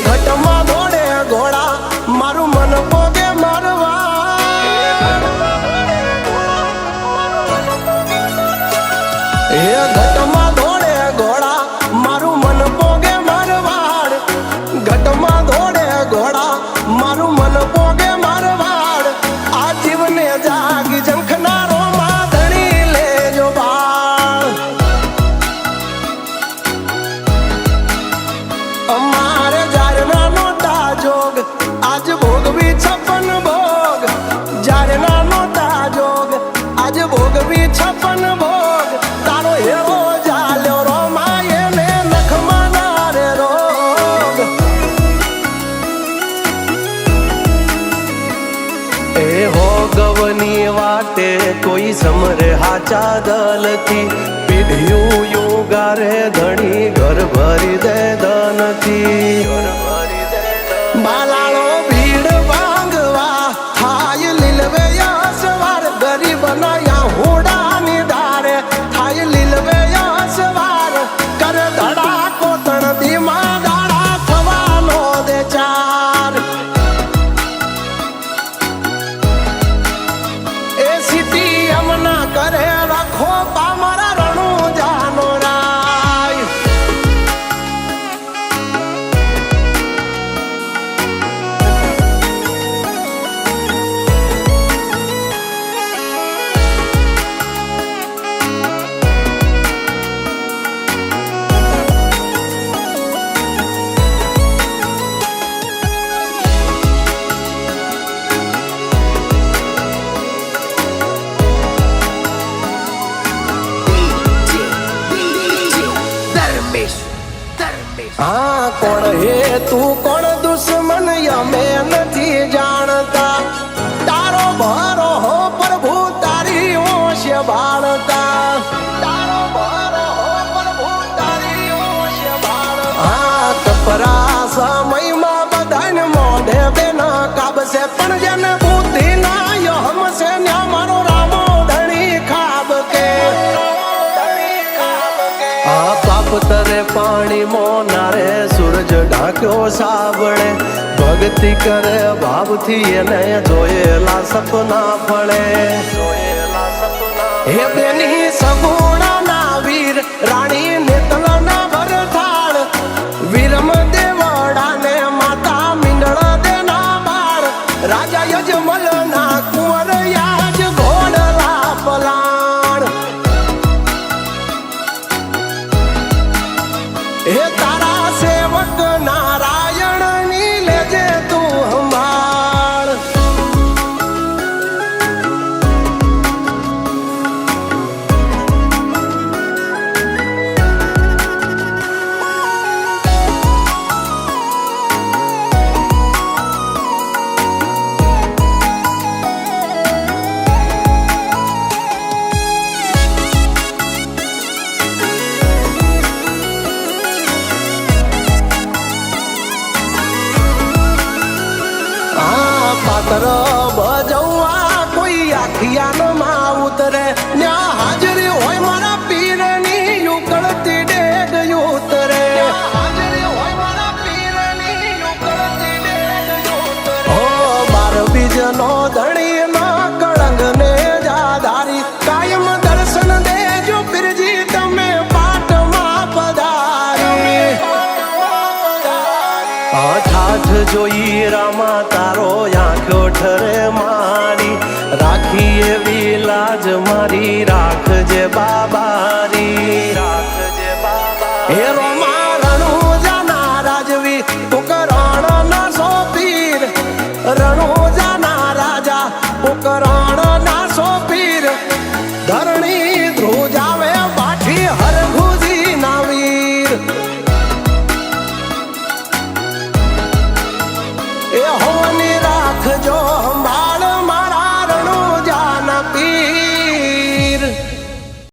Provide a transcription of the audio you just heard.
ઘટમાં દોડે ઘોડા મારું મન પોગે મારવા એ ઘટમાં દોડે ઘોડા મારું મન પોગે મારવાડ ઘટમાં દોડે ઘોડા મારું મન પોગે મારવાડ આ જીવને જાગી ઝંખનારો માં ધણી લેજો બાળ અમારે આજ ભોગવી 56 ભોગ જ્યારે નાનો તાજોગ આજ ભોગવી 56 ભોગ તારો એવો જાલ્યો રોમાય ને નખમાં નારે રોગ એ હો ગવની વાટે કોઈ સમરે હાચા દલથી પીધ્યું યુગારે ધણી ઘર ભરી દે ધનથી બાલાળો ભીડ ભાંગવા થાય લીલવે સવાર ગરીબ નયા હોડાની ધારે થાય લીલવે સવાર કર ધડા કોતણ ધીમા દાડા થવાનો દે ચાર એ સીટી અમના કરે રાખો પામરા રણું જાનો રાય हाँ कौन है तू कौन दुश्मन यमे नहीं जानता तारो भरो हो प्रभु तारी ओश बाळता तारो भरो हो प्रभु तारी ओश बाळता हाँ कपरा समय में बधान मोढे बेन काब से पण जन बुद्धि ना यो हमसे न्या मारो रामो धणी खाब के पाप तरे पानी मोनारे सूरज ढाक्यो सावळे भक्ति करे भाव थी ने जोयेला सपना फळे हे बेनी सगुणा ना वीर रानी नेतल ना भरथाळ वीरम देवड़ा ने माता मिंडळ देना बाळ राजा यजमल ना कुंवर याज घोडला पलाण हे तारा सेवक नारायण नी लेजे तू हमार पातर बजवा कोई आखियान मां उतरे न्या हाजरी होय मारा पीरनी युकळती डेग उतरे हाजरी होय मारा पीरनी युकळती डेग उतरे ओ 12 बीजनो धणी ना कळंग ने जाधारी कायम दर्शन देजो बिरजी तमे पाट मां पधारी ठाठ जोई रामा तारो आंखो ठरे मारी राखी एवी लाज मारी राख जे बाबारी हे रोमा रणु जाना राजवी पुकरण ना सोपीर रणु जाना राजा पुकरण ना सोपीर धरणी ध्रुव जावे बाठी हर घुजी ना वीर હોન